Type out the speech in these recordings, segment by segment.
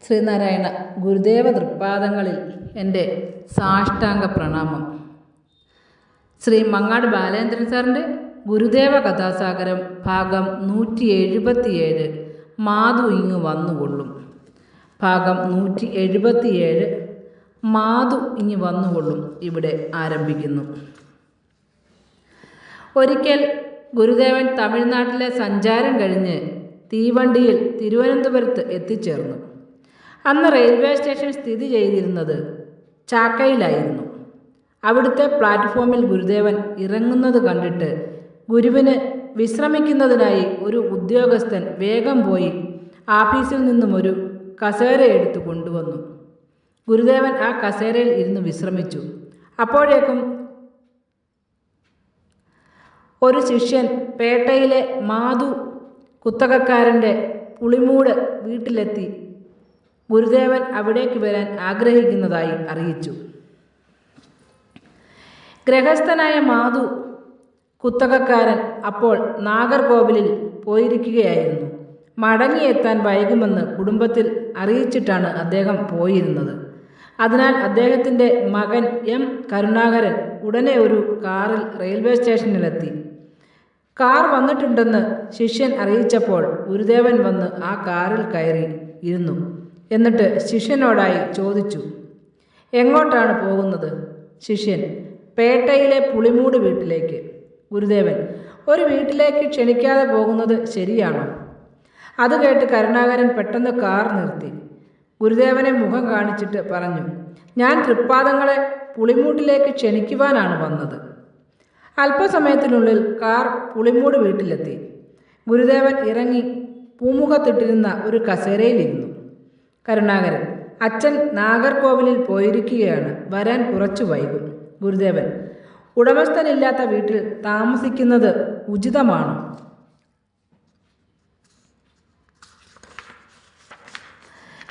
ശ്രീനാരായണ ഗുരുദേവ തൃപ്പാദങ്ങളിൽ എൻ്റെ സാഷ്ടാംഗ പ്രണാമം. ശ്രീ മങ്ങാട് ബാലേന്ദ്രൻ സാറിൻ്റെ ഗുരുദേവ കഥാസാഗരം ഭാഗം 177 മാധു ഇങ്ങ് വന്നുകൊള്ളും. ഭാഗം 177 മാധു ഇങ്ങ് വന്നുകൊള്ളും ഇവിടെ ആരംഭിക്കുന്നു. ഒരിക്കൽ ഗുരുദേവൻ തമിഴ്നാട്ടിലെ സഞ്ചാരം കഴിഞ്ഞ് തീവണ്ടിയിൽ തിരുവനന്തപുരത്ത് എത്തിച്ചേർന്നു. അന്ന് റെയിൽവേ സ്റ്റേഷൻ സ്ഥിതി ചെയ്തിരുന്നത് ചാക്കയിലായിരുന്നു. അവിടുത്തെ പ്ലാറ്റ്ഫോമിൽ ഗുരുദേവൻ ഇറങ്ങുന്നത് കണ്ടിട്ട് ഗുരുവിന് വിശ്രമിക്കുന്നതിനായി ഒരു ഉദ്യോഗസ്ഥൻ വേഗം പോയി ആഫീസിൽ നിന്നും ഒരു കസേര എടുത്തു കൊണ്ടുവന്നു. ഗുരുദേവൻ ആ കസേരയിൽ ഇരുന്ന് വിശ്രമിച്ചു. അപ്പോഴേക്കും ഒരു ശിഷ്യൻ പേട്ടയിലെ മാധു കുത്തകക്കാരൻ്റെ പുളിമൂട് വീട്ടിലെത്തി ഗുരുദേവൻ അവിടേക്ക് വരാൻ ആഗ്രഹിക്കുന്നതായി അറിയിച്ചു. ഗൃഹസ്ഥനായ മാധു കുത്തകക്കാരൻ അപ്പോൾ നാഗർകോവിലിൽ പോയിരിക്കുകയായിരുന്നു. മടങ്ങിയെത്താൻ വൈകുമെന്ന് കുടുംബത്തിൽ അറിയിച്ചിട്ടാണ് അദ്ദേഹം പോയിരുന്നത്. അതിനാൽ അദ്ദേഹത്തിൻ്റെ മകൻ എം കരുണാകരൻ ഉടനെ ഒരു കാറിൽ റെയിൽവേ സ്റ്റേഷനിലെത്തി. കാർ വന്നിട്ടുണ്ടെന്ന് ശിഷ്യൻ അറിയിച്ചപ്പോൾ ഗുരുദേവൻ വന്ന് ആ കാറിൽ കയറി ഇരുന്നു. എന്നിട്ട് ശിഷ്യനോടായി ചോദിച്ചു, എങ്ങോട്ടാണ് പോകുന്നത്? ശിഷ്യൻ, പേട്ടയിലെ പുളിമൂട് വീട്ടിലേക്ക്. ഗുരുദേവൻ, ഒരു വീട്ടിലേക്ക് ക്ഷണിക്കാതെ പോകുന്നത് ശരിയാണോ? അത് കേട്ട് കരുണാകരൻ പെട്ടെന്ന് കാർ നിർത്തി ഗുരുദേവനെ മുഖം കാണിച്ചിട്ട് പറഞ്ഞു, ഞാൻ തൃപ്പാദങ്ങളെ പുളിമൂട്ടിലേക്ക് ക്ഷണിക്കുവാനാണ് വന്നത്. അല്പസമയത്തിനുള്ളിൽ കാർ പുളിമൂട് വീട്ടിലെത്തി. ഗുരുദേവൻ ഇറങ്ങി പൂമുഖത്തിട്ടിരുന്ന ഒരു കസേരയിലിരുന്നു. കരുണാകരൻ, അച്ഛൻ നാഗർകോവിലിൽ പോയിരിക്കുകയാണ്, വരാൻ കുറച്ചു വൈകും. ഗുരുദേവൻ, ഉടമസ്ഥനില്ലാത്ത വീട്ടിൽ താമസിക്കുന്നത് ഉചിതമാണോ?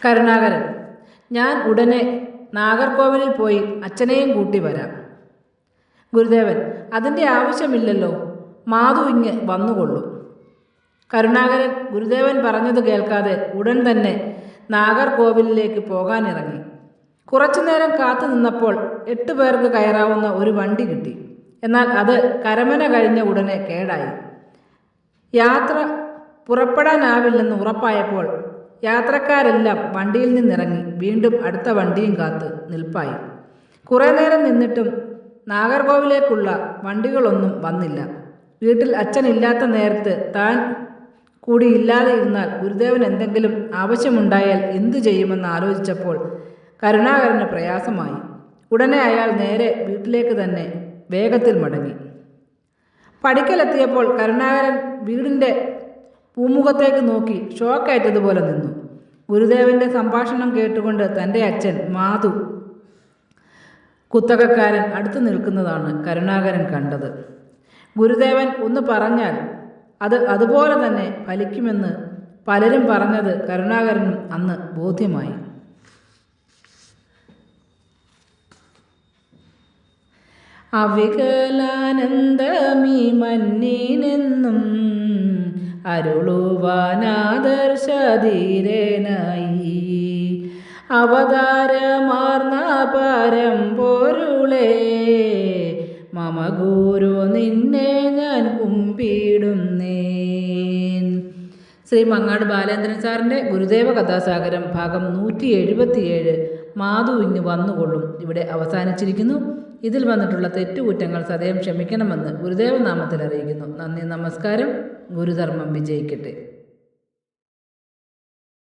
കരുണാകരൻ, ഞാൻ ഉടനെ നാഗർകോവിലിൽ പോയി അച്ഛനെയും കൂട്ടി വരാം. ഗുരുദേവൻ, അതിൻ്റെ ആവശ്യമില്ലല്ലോ, മാധു ഇങ്ങ് വന്നുകൊള്ളും. കരുണാകരൻ ഗുരുദേവൻ പറഞ്ഞത് കേൾക്കാതെ ഉടൻ തന്നെ നാഗർകോവിലിലേക്ക് പോകാനിറങ്ങി. കുറച്ചുനേരം കാത്തു നിന്നപ്പോൾ 8 പേർക്ക് കയറാവുന്ന ഒരു വണ്ടി കിട്ടി. എന്നാൽ അത് കരമന കഴിഞ്ഞ ഉടനെ കേടായി. യാത്ര പുറപ്പെടാനാവില്ലെന്ന് ഉറപ്പായപ്പോൾ യാത്രക്കാരെല്ലാം വണ്ടിയിൽ നിന്നിറങ്ങി വീണ്ടും അടുത്ത വണ്ടിയും കാത്ത് നിൽപ്പായി. കുറേ നേരം നിന്നിട്ടും നാഗർകോവിലേക്കുള്ള വണ്ടികളൊന്നും വന്നില്ല. വീട്ടിൽ അച്ഛനില്ലാത്ത നേരത്ത് താൻ കൂടി ഇല്ലാതെ ഇരുന്നാൽ ഗുരുദേവൻ എന്തെങ്കിലും ആവശ്യമുണ്ടായാൽ എന്തു ചെയ്യുമെന്ന് ആലോചിച്ചപ്പോൾ കരുണാകരന് പ്രയാസമായി. ഉടനെ അയാൾ നേരെ വീട്ടിലേക്ക് തന്നെ വേഗത്തിൽ മടങ്ങി. പടിക്കലെത്തിയപ്പോൾ കരുണാകരൻ വീടിൻ്റെ പൂമുഖത്തേക്ക് നോക്കി ഷോക്കേറ്റതുപോലെ നിന്നു. ഗുരുദേവൻ്റെ സംഭാഷണം കേട്ടുകൊണ്ട് തൻ്റെ അച്ഛൻ മാധു കുത്തകക്കാരൻ അടുത്തു നിൽക്കുന്നതാണ് കരുണാകരൻ കണ്ടത്. ഗുരുദേവൻ ഒന്ന് പറഞ്ഞാൽ അത് അതുപോലെ തന്നെ ഫലിക്കുമെന്ന് പലരും പറഞ്ഞത് കരുണാകരനും അന്ന് ബോധ്യമായി. അവികലാനന്ദമീ മന്നിനെന്നും അരുളുവാനാദർശധീരനായി അവതാരമാർന്ന പരമ്പൊരുളേ മമ ഗുരു നിന്നെ ഞാൻ കുമ്പിടുന്നേൻ. ശ്രീ മങ്ങാട് ബാലേന്ദ്രൻ സാറിൻ്റെ ഗുരുദേവ കഥാസാഗരം ഭാഗം 177 മാധു ഇങ്ങ് വന്നുകൊള്ളും ഇവിടെ അവസാനിച്ചിരിക്കുന്നു. ഇതിൽ വന്നിട്ടുള്ള തെറ്റുകുറ്റങ്ങൾ സദയം ക്ഷമിക്കണമെന്ന് ഗുരുദേവ നാമത്തിൽ അറിയിക്കുന്നു. നന്ദി, നമസ്കാരം. ഗുരുധർമ്മം വിജയിക്കട്ടെ.